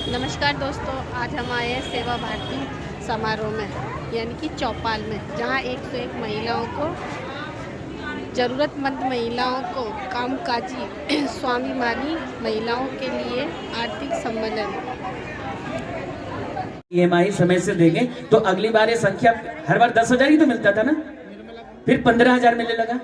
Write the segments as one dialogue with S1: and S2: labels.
S1: नमस्कार दोस्तों, आज हम आए हैं सेवा भारती समारोह में, यानी कि चौपाल में, जहां 101 महिलाओं को, ज़रूरतमंद महिलाओं को, कामकाजी स्वाभिमानी महिलाओं के लिए आर्थिक सम्मेलन।
S2: EMI समय से देंगे तो अगली बार ये संख्या, हर बार 10,000 ही तो मिलता था ना, फिर 15,000 मिलने लगा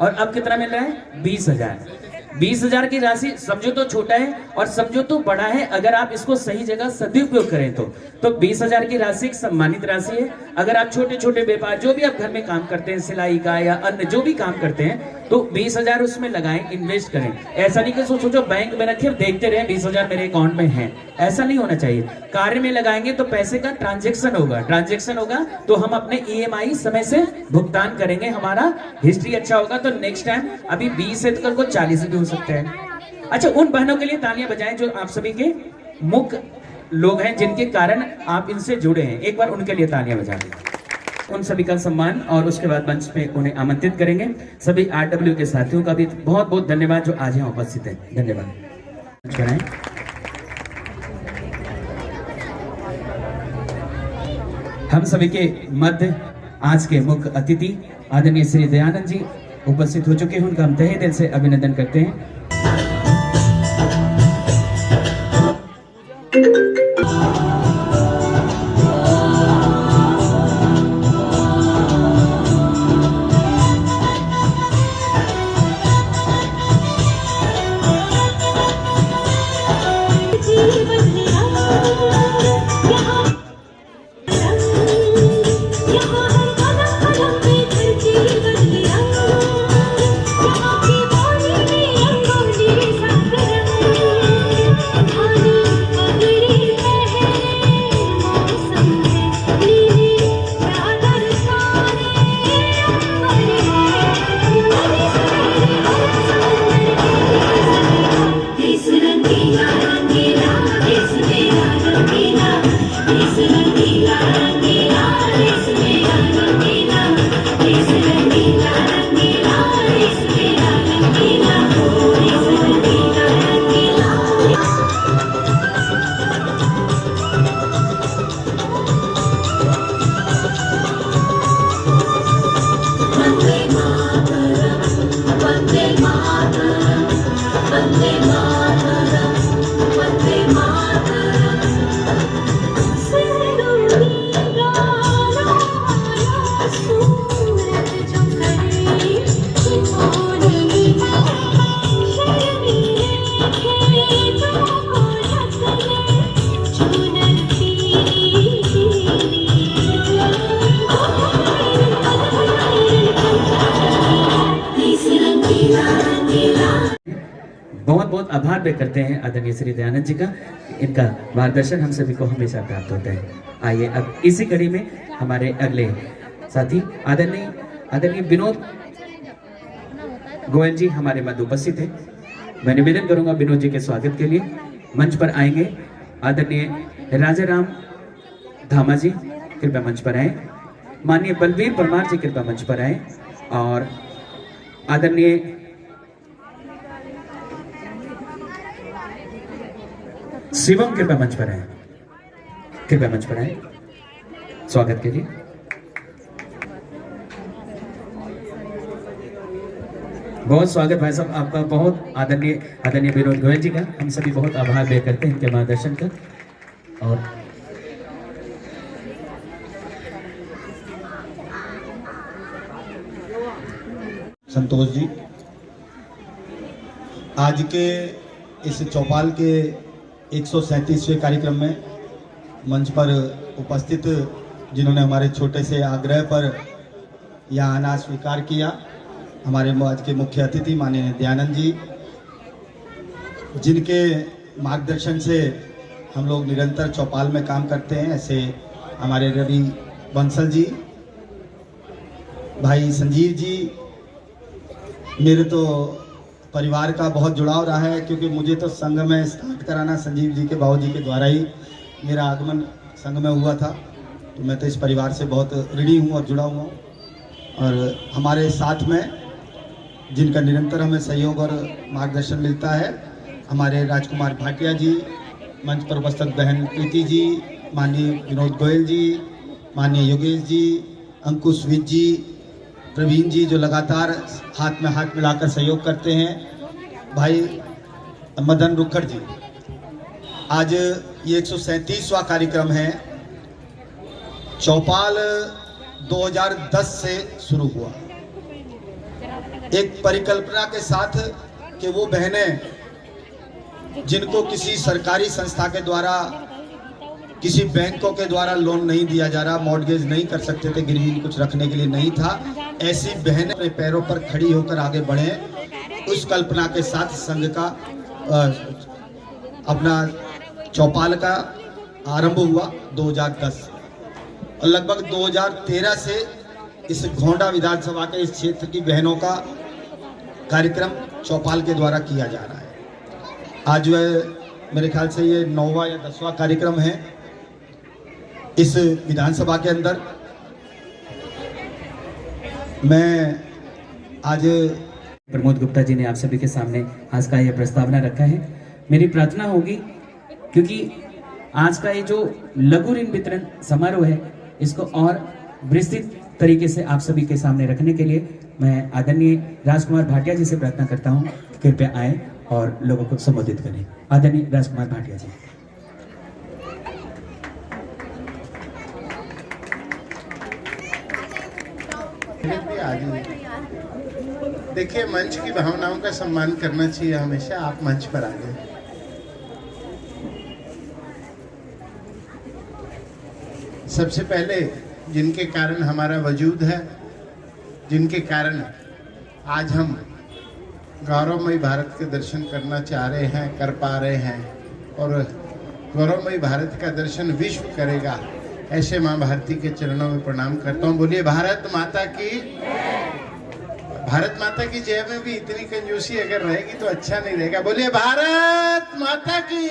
S2: और अब कितना मिल रहा है? 20,000। 20,000 की राशि समझो तो छोटा है और समझो तो बड़ा है। अगर आप इसको सही जगह सदुपयोग करें तो 20,000 की राशि एक सम्मानित राशि है। अगर आप छोटे छोटे व्यापार, जो भी आप घर में काम करते हैं, सिलाई का या अन्य जो भी काम करते हैं, तो 20,000 उसमें लगाएं, इन्वेस्ट करें। ऐसा नहीं कि सोचो बैंक में रखे देखते रहे 20,000 मेरे अकाउंट में है, ऐसा नहीं होना चाहिए। कार्य में लगाएंगे तो पैसे का ट्रांजेक्शन होगा तो हम अपने EMI समय से भुगतान करेंगे, हमारा हिस्ट्री अच्छा होगा तो नेक्स्ट टाइम अभी 20 से कल को 40 भी हो सकता है। अच्छा, उन बहनों के लिए तालियां बजाएं जो आप सभी के मुख्य लोग हैं, जिनके कारण आप इनसे जुड़े हैं। एक बार उनके लिए तालियां बजा दें। उन सभी का सम्मान और उसके बाद मंच पे उन्हें आमंत्रित करेंगे। सभी RW के साथियों का भी बहुत बहुत धन्यवाद जो आज यहाँ उपस्थित हैं। धन्यवाद। हम सभी के मध्य आज के मुख्य अतिथि आदरणीय श्री दयानंद जी उपस्थित हो चुके हैं। उनका हम तहे दिल से अभिनंदन करते हैं। बहुत बहुत आभार व्यक्त करते हैं आदरणीय श्री दयानंद जी का। इनका मार्गदर्शन हम सभी को हमेशा प्राप्त होता है। आइए अब इसी कड़ी में हमारे अगले साथी आदरणीय विनोद गोयल जी हमारे मध्य उपस्थित है। मैं निवेदन करूंगा विनोद जी के स्वागत के लिए मंच पर आएंगे आदरणीय राजा राम धामा जी, कृपया मंच पर आए। माननीय बलवीर परमार जी कृपया मंच पर आए और आदरणीय शिवम कृपया मंच पर आए, कृपया मंच पर आए स्वागत के लिए। बहुत स्वागत भाई साहब आपका, बहुत आदरणीय विनोद गोयल जी का हम सभी बहुत आभार व्यक्त करते हैं इनके मार्गदर्शन का। और
S3: संतोष जी, आज के इस चौपाल के 137वें कार्यक्रम में मंच पर उपस्थित जिन्होंने हमारे छोटे से आग्रह पर यहाँ आना स्वीकार किया, हमारे आज के मुख्य अतिथि माननीय दयानंद जी, जिनके मार्गदर्शन से हम लोग निरंतर चौपाल में काम करते हैं, ऐसे हमारे रवि बंसल जी, भाई संजीव जी। मेरे तो परिवार का बहुत जुड़ाव रहा है, क्योंकि मुझे तो संघ में स्टार्ट कराना संजीव जी के बाबूजी के द्वारा ही मेरा आगमन संघ में हुआ था। तो मैं तो इस परिवार से बहुत ऋणी हूँ और जुड़ा हुआ हूँ। और हमारे साथ में जिनका निरंतर हमें सहयोग और मार्गदर्शन मिलता है, हमारे राजकुमार भाटिया जी, मंच पर उपस्थित बहन प्रीति जी, माननीय विनोद गोयल जी, माननीय योगेश जी, अंकुश विज जी, प्रवीण जी जो लगातार हाथ में हाथ मिलाकर सहयोग करते हैं, भाई मदन रुखड़ जी। आज ये 137वां कार्यक्रम है। चौपाल 2010 से शुरू हुआ, एक परिकल्पना के साथ कि वो बहनें जिनको किसी सरकारी संस्था के द्वारा, किसी बैंकों के द्वारा लोन नहीं दिया जा रहा, मॉर्गेज नहीं कर सकते थे, गिरवी कुछ रखने के लिए नहीं था, ऐसी बहनें अपने पैरों पर खड़ी होकर आगे बढ़े, उस कल्पना के साथ संघ का अपना चौपाल का आरंभ हुआ 2010 और लगभग 2013 से इस घोंडा विधानसभा के इस क्षेत्र की बहनों का कार्यक्रम चौपाल के द्वारा किया जा रहा है। आज मेरे ख्याल से ये 9वां या 10वां कार्यक्रम है इस विधानसभा के अंदर। मैं आज
S2: प्रमोद गुप्ता जी ने आप सभी के सामने आज का यह प्रस्तावना रखा है। मेरी प्रार्थना होगी, क्योंकि आज का ये जो लघु ऋण वितरण समारोह है, इसको और विस्तृत तरीके से आप सभी के सामने रखने के लिए मैं आदरणीय राजकुमार भाटिया जी से प्रार्थना करता हूं कि कृपया आए और लोगों को संबोधित करें। आदरणीय राजकुमार भाटिया जी।
S4: देखिए, मंच की भावनाओं का सम्मान करना चाहिए हमेशा। आप मंच पर आ गए। सबसे पहले जिनके कारण हमारा वजूद है, जिनके कारण आज हम गौरवमयी भारत के दर्शन करना चाह रहे हैं, कर पा रहे हैं, और गौरवमयी भारत का दर्शन विश्व करेगा, ऐसे माँ भारती के चरणों में प्रणाम करता हूँ। बोलिए भारत माता की। भारत माता की जय में भी इतनी कंजूसी अगर रहेगी तो अच्छा नहीं रहेगा। बोलिए भारत माता की।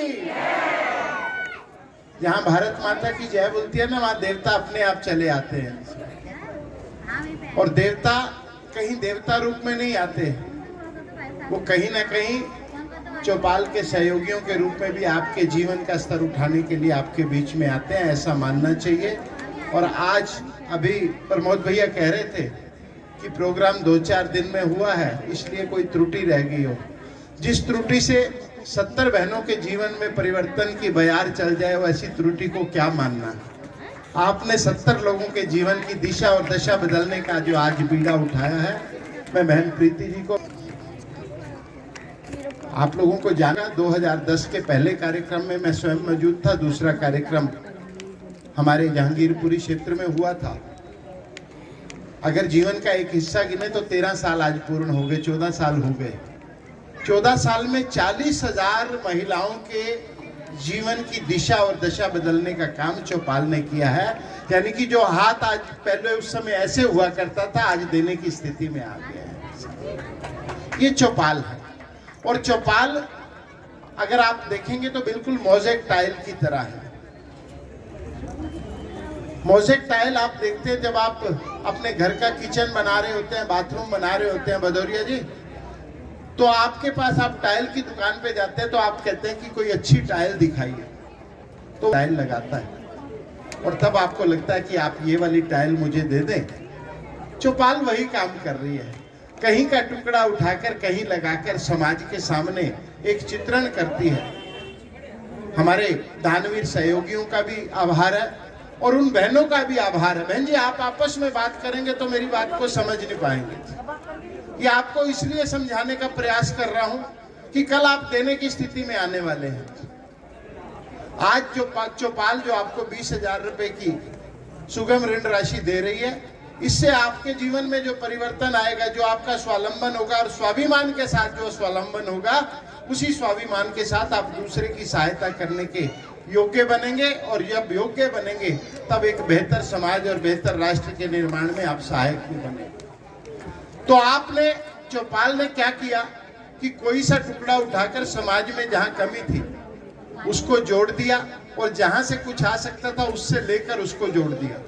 S4: जहाँ भारत माता की जय बोलती है ना, वहाँ देवता अपने आप चले आते हैं। और देवता कहीं देवता रूप में नहीं आते, वो कहीं ना कहीं चौपाल के सहयोगियों के रूप में भी आपके जीवन का स्तर उठाने के लिए आपके बीच में आते हैं, ऐसा मानना चाहिए। और आज अभी प्रमोद भैया कह रहे थे कि प्रोग्राम 2-4 दिन में हुआ है, इसलिए कोई त्रुटि रह गई हो। जिस त्रुटि से 70 बहनों के जीवन में परिवर्तन की बयार चल जाए, वैसी त्रुटि को क्या मानना। आपने 70 लोगों के जीवन की दिशा और दशा बदलने का जो आज बीड़ा उठाया है, मैं बहन प्रीति जी को, आप लोगों को जाना 2010 के पहले कार्यक्रम में मैं स्वयं मौजूद था। दूसरा कार्यक्रम हमारे जहांगीरपुरी क्षेत्र में हुआ था। अगर जीवन का एक हिस्सा गिने तो 13 साल आज पूर्ण हो गए, 14 साल हो गए। 14 साल में 40,000 महिलाओं के जीवन की दिशा और दशा बदलने का काम चौपाल ने किया है। यानी कि जो हाथ आज पहले उस समय ऐसे हुआ करता था, आज देने की स्थिति में आ गया है। ये चौपाल है। और चौपाल अगर आप देखेंगे तो बिल्कुल मोज़ेक टाइल की तरह है। मोज़ेक टाइल आप देखते हैं जब आप अपने घर का किचन बना रहे होते हैं, बाथरूम बना रहे होते हैं भदौरिया जी, तो आपके पास आप टाइल की दुकान पे जाते हैं तो आप कहते हैं कि कोई अच्छी टाइल दिखाइए, तो टाइल लगाता है और तब आपको लगता है कि आप ये वाली टाइल मुझे दे दें। चौपाल वही काम कर रही है, कहीं का टुकड़ा उठाकर कहीं लगाकर समाज के सामने एक चित्रण करती है। हमारे दानवीर सहयोगियों का भी आभार है और उन बहनों का भी आभार है। बहन जी, आप आपस में बात करेंगे तो मेरी बात को समझ नहीं पाएंगे। ये आपको इसलिए समझाने का प्रयास कर रहा हूं कि कल आप देने की स्थिति में आने वाले हैं। आज जो चौपाल जो आपको 20,000 रुपए की सुगम ऋण राशि दे रही है, इससे आपके जीवन में जो परिवर्तन आएगा, जो आपका स्वावलंबन होगा और स्वाभिमान के साथ जो स्वावलंबन होगा, उसी स्वाभिमान के साथ आप दूसरे की सहायता करने के योग्य बनेंगे। और जब योग्य बनेंगे तब एक बेहतर समाज और बेहतर राष्ट्र के निर्माण में आप सहायक भी बनेंगे। तो आपने चौपाल ने क्या किया कि कोई सा टुकड़ा उठाकर समाज में जहां कमी थी उसको जोड़ दिया और जहां से कुछ आ सकता था उससे लेकर उसको जोड़ दिया।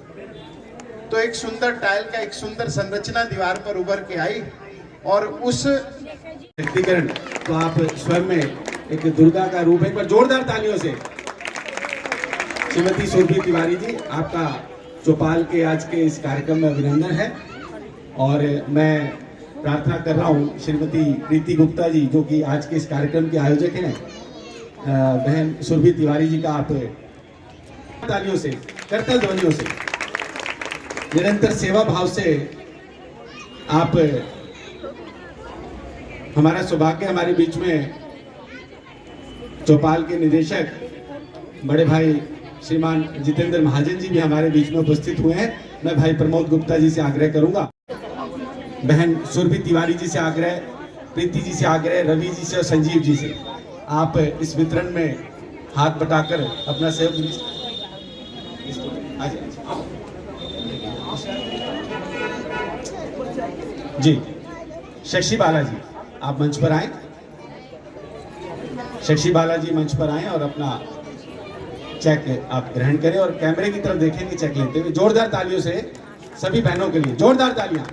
S4: तो एक सुंदर टाइल का एक सुंदर संरचना दीवार पर उभर के आई। और उस
S5: व्यक्तिकरण तो आप स्वयं में एक दुर्गा का रूप है। एक बार जोरदार तालियों से
S3: श्रीमती सुरभि तिवारी जी, आपका चौपाल के आज के इस कार्यक्रम में अभिनंदन है। और मैं प्रार्थना कर रहा हूँ श्रीमती प्रीति गुप्ता जी, जो कि आज के इस कार्यक्रम के आयोजक हैं, बहन सुरभि तिवारी जी का आप तालियों से, करतल ध्वनियों से, निरंतर सेवा भाव से आप, हमारा सौभाग्य हमारे बीच में चौपाल के निदेशक बड़े भाई श्रीमान जितेंद्र महाजन जी भी हमारे बीच में उपस्थित हुए हैं। मैं भाई प्रमोद गुप्ता जी से आग्रह करूंगा, बहन सुरभि तिवारी जी से आग्रह, प्रीति जी से आग्रह, रवि जी से और संजीव जी से, आप इस वितरण में हाथ बटाकर अपना सहयोग जी। शशि बालाजी, आप मंच पर आए। शशि बालाजी मंच पर आए और अपना चेक आप ग्रहण करें और कैमरे की तरफ देखेंगे चेक लेते हुए। जोरदार तालियों से सभी बहनों के लिए, जोरदार तालियां।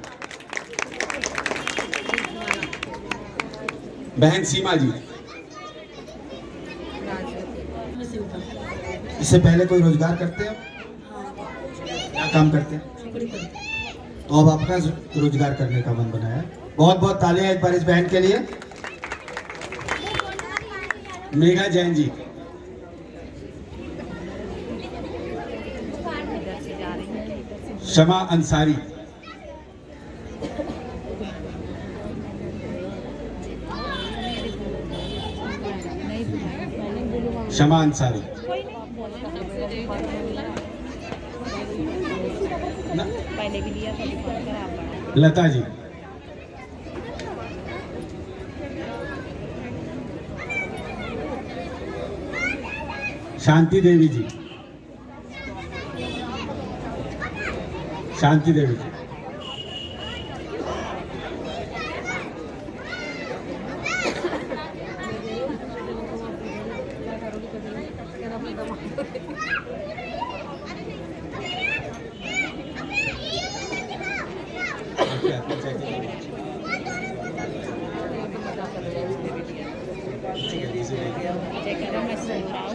S3: बहन सीमा जी, इससे पहले कोई रोजगार करते हैं? क्या काम करते हैं? तो अब अपना रोजगार करने का मन बनाया। बहुत बहुत तालियां एक बार इस बहन के लिए। मेघा जैन जी, शमा अंसारी, शमा अंसारी, लता जी, शांति देवी जी, शांति देवी जी,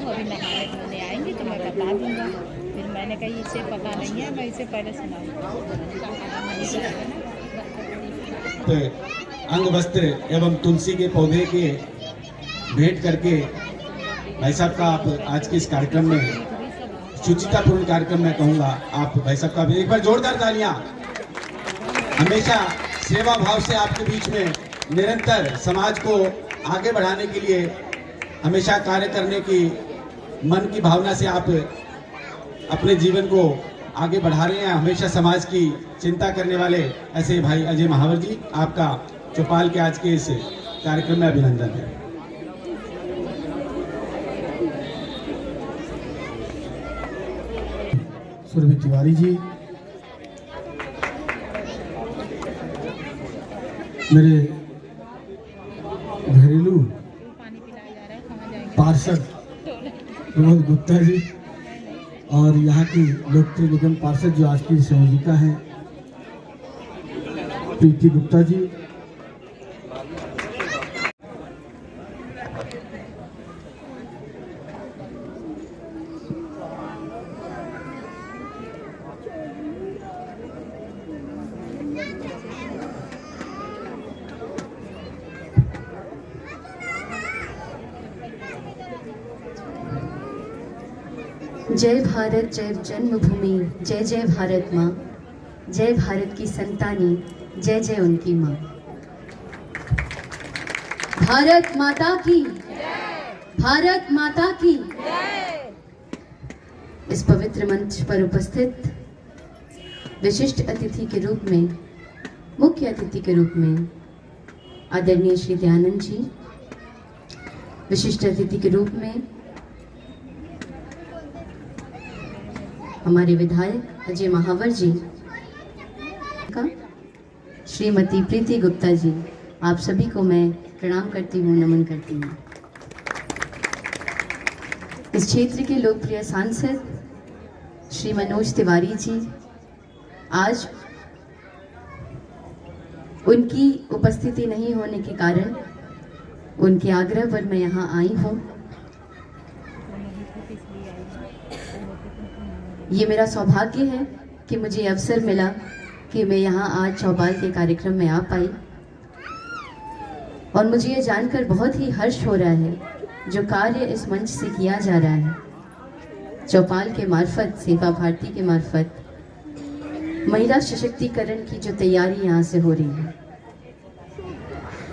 S5: अभी नहाने धोने आएंगे तो मैं बता दूंगा। फिर मैंने कही इसे पता नहीं है, मैं इसे पहले सुनाऊंगा।
S3: अंग वस्त्र एवं तुलसी के पौधे के भेंट करके भाई साहब का आप आज के इस कार्यक्रम में, शुचितापूर्ण कार्यक्रम में कहूँगा, आप भाई साहब का एक बार जोरदार तालियां। हमेशा सेवा भाव से आपके बीच में निरंतर समाज को आगे बढ़ाने के लिए हमेशा कार्य करने की मन की भावना से आप अपने जीवन को आगे बढ़ा रहे हैं। हमेशा समाज की चिंता करने वाले ऐसे भाई अजय महावर जी, आपका चौपाल के आज के इस कार्यक्रम में अभिनंदन है। सुरभि तिवारी जी, मेरे घरेलू पार्षद प्रमोद गुप्ता जी और यहाँ की लोकप्रिय निगम पार्षद जो आज की संयोजिका हैं प्रीति गुप्ता जी,
S6: जय भारत, जय जन्मभूमि, जय जय भारत माँ, जय भारत की संतानी, जय जय उनकी माँ। भारत माता की, भारत माता की। इस पवित्र मंच पर उपस्थित विशिष्ट अतिथि के रूप में, मुख्य अतिथि के रूप में आदरणीय श्री दयानंद जी, विशिष्ट अतिथि के रूप में हमारे विधायक अजय महावर जी, श्रीमती प्रीति गुप्ता जी, आप सभी को मैं प्रणाम करती हूँ, नमन करती हूँ। इस क्षेत्र के लोकप्रिय सांसद श्री मनोज तिवारी जी, आज उनकी उपस्थिति नहीं होने के कारण उनके आग्रह पर मैं यहाँ आई हूँ। ये मेरा सौभाग्य है कि मुझे अवसर मिला कि मैं यहाँ आज चौपाल के कार्यक्रम में आ पाई, और मुझे ये जानकर बहुत ही हर्ष हो रहा है जो कार्य इस मंच से किया जा रहा है चौपाल के मार्फत, सेवा भारती के मार्फत, महिला सशक्तिकरण की जो तैयारी यहाँ से हो रही है।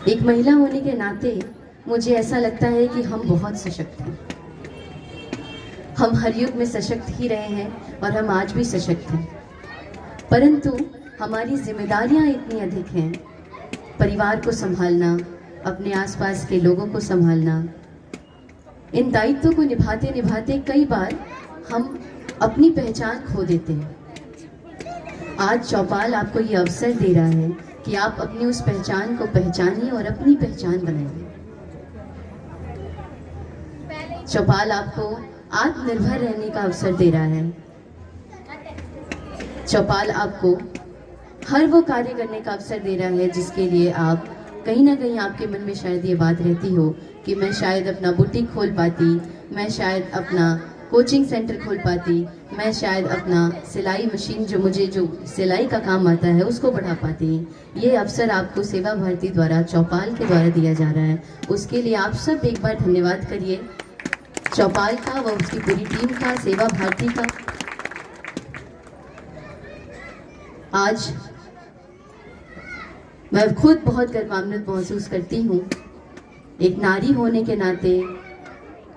S6: एक महिला होने के नाते मुझे ऐसा लगता है कि हम बहुत सशक्त हैं। हम हर युग में सशक्त ही रहे हैं और हम आज भी सशक्त हैं, परंतु हमारी जिम्मेदारियां इतनी अधिक हैं। परिवार को संभालना, अपने आसपास के लोगों को संभालना, इन दायित्वों को निभाते निभाते कई बार हम अपनी पहचान खो देते हैं। आज चौपाल आपको ये अवसर दे रहा है कि आप अपनी उस पहचान को पहचानिए और अपनी पहचान बनाइए। चौपाल आपको आत्मनिर्भर रहने का अवसर दे रहा है। चौपाल आपको हर वो कार्य करने का अवसर दे रहा है जिसके लिए आप कहीं ना कहीं आपके मन में शायद ये बात रहती हो कि मैं शायद अपना बुटीक खोल पाती, मैं शायद अपना कोचिंग सेंटर खोल पाती, मैं शायद अपना सिलाई मशीन जो मुझे जो सिलाई का काम आता है उसको बढ़ा पाती। ये अवसर आपको सेवा भारती द्वारा, चौपाल के द्वारा दिया जा रहा है। उसके लिए आप सब एक बार धन्यवाद करिए चौपाल का व उसकी पूरी टीम का, सेवा भारती का। आज मैं खुद बहुत गर्वान्वित महसूस करती हूँ एक नारी होने के नाते।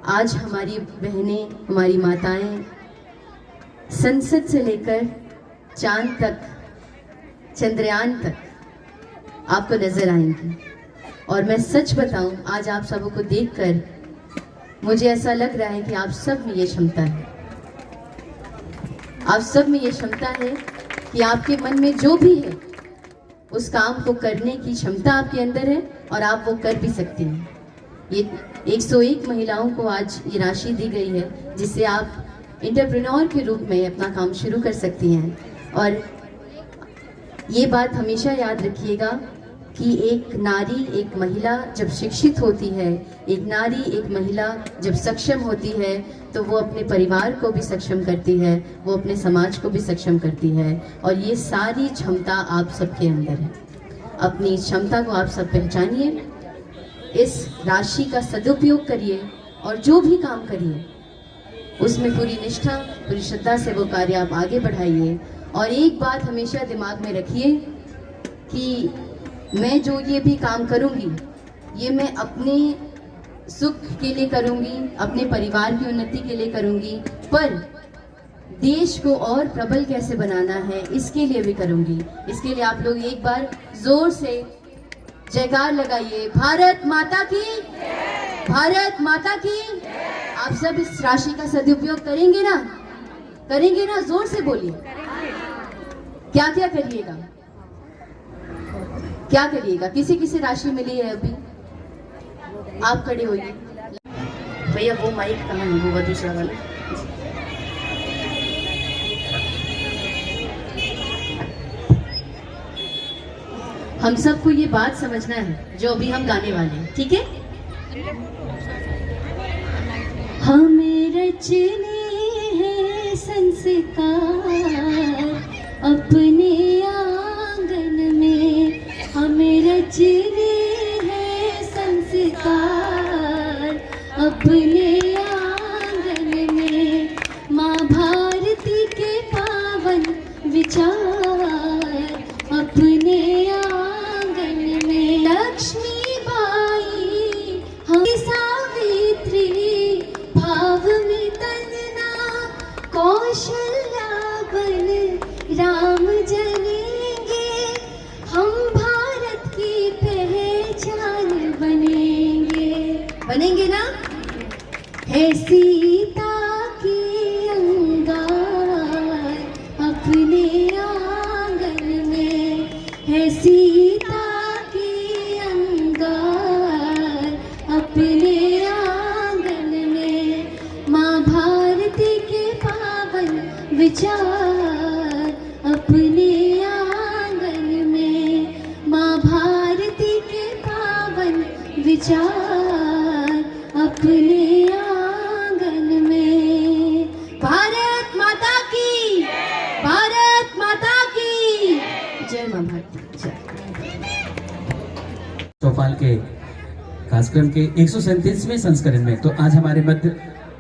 S6: आज हमारी बहनें, हमारी माताएं संसद से लेकर चांद तक, चंद्रयान तक आपको नजर आएंगी। और मैं सच बताऊं, आज आप सबों को देखकर मुझे ऐसा लग रहा है कि आप सब में ये क्षमता है, आप सब में ये क्षमता है कि आपके मन में जो भी है उस काम को करने की क्षमता आपके अंदर है और आप वो कर भी सकती हैं। ये 101 महिलाओं को आज ये राशि दी गई है जिससे आप एंटरप्रेन्योर के रूप में अपना काम शुरू कर सकती हैं। और ये बात हमेशा याद रखिएगा कि एक नारी, एक महिला जब शिक्षित होती है, एक नारी, एक महिला जब सक्षम होती है तो वो अपने परिवार को भी सक्षम करती है, वो अपने समाज को भी सक्षम करती है। और ये सारी क्षमता आप सबके अंदर है। अपनी इस क्षमता को आप सब पहचानिए, इस राशि का सदुपयोग करिए और जो भी काम करिए उसमें पूरी निष्ठा, पूरी श्रद्धा से वो कार्य आप आगे बढ़ाइए। और एक बात हमेशा दिमाग में रखिए कि मैं जो ये भी काम करूँगी ये मैं अपने सुख के लिए करूँगी, अपने परिवार की उन्नति के लिए करूँगी, पर देश को और प्रबल कैसे बनाना है इसके लिए भी करूँगी। इसके लिए आप लोग एक बार जोर से जयकार लगाइए, भारत माता की, भारत माता की। आप सब इस राशि का सदुपयोग करेंगे ना? करेंगे ना? जोर से बोलिए। क्या क्या करिएगा? क्या करिएगा? किसी किसी राशि मिली है अभी? आप खड़े होइए। भैया वो माइक कहाँ है? वो दूसरा वाला। हम सबको ये बात समझना है जो अभी हम गाने वाले हैं, ठीक है? हमें रचने हैं संस्कार अपने आंगन में, हमें रचने हैं संस्कार अपने आंगन में। माँ भारती के पावन विचार अपने आंगन में। लक्ष्मी बाई हम सावित्री भाव में तन्ना, कौशल्या बन राम जनेंगे, हम भारत की पहचान बनेंगे। बनेंगे ना? है सीता की अंगार अपने आंगन में, है सीता की अंगार अपने आंगन में। माँ भारती के पावन विचार अपने आंगन में, माँ भारती के पावन विचार अपने आंगन में।
S2: चौपाल के कार्यक्रम के 137वें संस्करण में। तो आज हमारे मध्य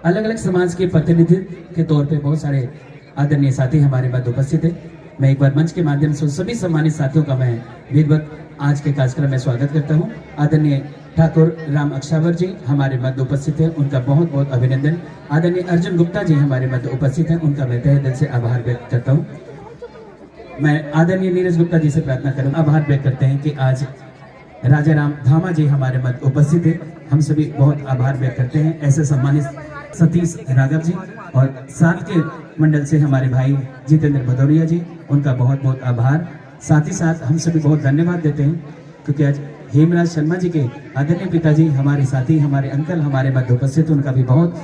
S2: अलग अलग समाज के प्रतिनिधित्व के तौर पे बहुत सारे आदरणीय साथी हमारे मध्य उपस्थित है। मैं एक बार मंच के माध्यम से सभी सम्मानित साथियों का मैं विधिवत आज के कार्यक्रम में स्वागत करता हूं। आदरणीय ठाकुर राम अक्षावर जी हमारे मध्य उपस्थित हैं, उनका बहुत बहुत अभिनंदन। आदरणीय अर्जुन गुप्ता जी हमारे मध्य उपस्थित हैं, उनका मैं तहे दिल से आभार व्यक्त करता हूं। मैं आदरणीय नीरज गुप्ता जी से प्रार्थना करूंगा, आभार व्यक्त करते हैं कि आज राजा राम धामा जी हमारे मध्य उपस्थित है, हम सभी बहुत आभार व्यक्त करते हैं। ऐसे सम्मानित सतीश राघव जी और साथ के मंडल से हमारे भाई जितेंद्र भदौरिया जी, उनका बहुत बहुत आभार। साथ ही साथ हम सभी बहुत धन्यवाद देते हैं क्योंकि आज हेमराज शर्मा जी के आदरणीय पिताजी हमारे साथी हमारे अंकल हमारे मध्य उपस्थित, उनका भी बहुत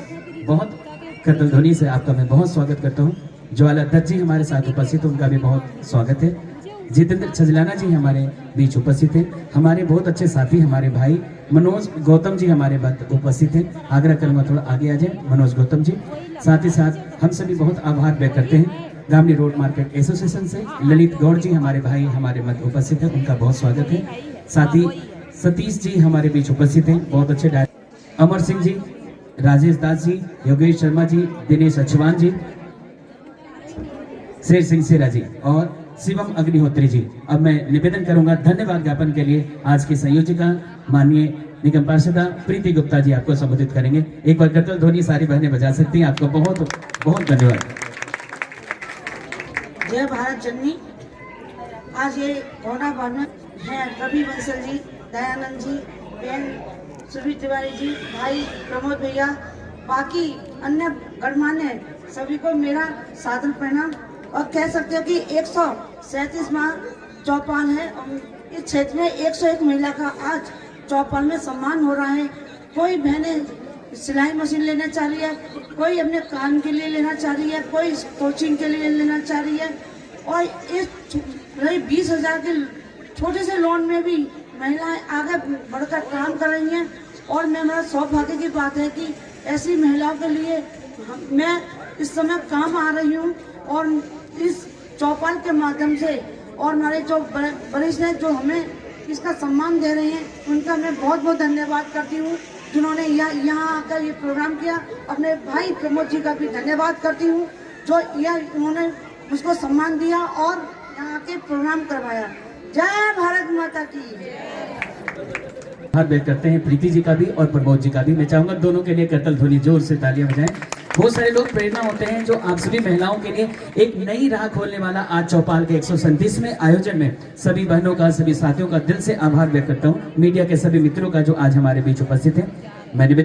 S2: बहुत करतल ध्वनि से आपका मैं बहुत स्वागत करता हूँ। ज्वाला दत्त जी हमारे साथ उपस्थित, उनका भी बहुत स्वागत है। जितेंद्र छजलाना जी हमारे बीच उपस्थित हैं। हमारे बहुत अच्छे साथी हमारे भाई मनोज गौतम जी हमारे मध्य उपस्थित हैं। आग्रह करूँगा थोड़ा आगे आ जाए मनोज गौतम जी। साथ ही साथ हम सभी बहुत आभार व्यक्त करते हैं गामनी रोड मार्केट एसोसिएशन से ललित गौड़ जी हमारे भाई हमारे मध्य उपस्थित हैं, उनका बहुत स्वागत है। साथ ही सतीश जी हमारे बीच उपस्थित हैं, बहुत अच्छे डायरेक्टर। अमर सिंह जी, राजेश दास जी, योगेश शर्मा जी, दिनेश अचवान जी, शेर सिंह सेरा जी और शिवम अग्निहोत्री जी। अब मैं निवेदन करूंगा धन्यवाद ज्ञापन के लिए आज की संयोजिका माननीय निगम पार्षदा प्रीति गुप्ता जी आपको संबोधित करेंगे। एक बार करतल ध्वनि सारी बहनें बजा सकती हैं। आपको बहुत बहुत धन्यवाद।
S7: जय भारत जननी। आज ये कोना भवन है रवि बंसल जी, दयानंद जी, बहन सुबीर तिवारी जी, भाई प्रमोद भैया, बाकी अन्य गणमान्य सभी को मेरा सादर प्रणाम। और कह सकते हो कि 137वां चौपाल है और इस क्षेत्र में 101 महिला का आज चौपाल में सम्मान हो रहा है। कोई बहनें सिलाई मशीन लेना चाह रही है, कोई अपने काम के लिए लेना चाह रही है, कोई कोचिंग के लिए लेना चाह रही है और इस 20,000 के छोटे से लोन में भी महिलाएं आगे बढ़कर काम कर रही हैं। और मैं मेरा सौभाग्य की बात है कि ऐसी महिलाओं के लिए मैं इस समय काम आ रही हूँ और इस चौपाल के माध्यम से और हमारे जो वरिष्ठ हैं जो हमें इसका सम्मान दे रहे हैं, उनका मैं बहुत बहुत धन्यवाद करती हूँ जिन्होंने यहाँ आकर ये प्रोग्राम किया। अपने भाई प्रमोद जी का भी धन्यवाद करती हूँ जो उन्होंने उसको सम्मान दिया और यहाँ के प्रोग्राम करवाया। जय भारत माता की।
S2: हाथ व्यक्त करते हैं प्रीति जी का भी और प्रमोद जी का भी। मैं चाहूंगा दोनों के लिए करतल ध्वनि जोर से तालियां बजाएं। बहुत सारे लोग प्रेरणा होते हैं जो आप सभी महिलाओं के लिए एक नई राह खोलने वाला आज चौपाल के 137वें आयोजन में सभी बहनों का सभी साथियों का दिल से आभार व्यक्त करता हूं। मीडिया के सभी मित्रों का जो आज हमारे बीच उपस्थित है। मैंने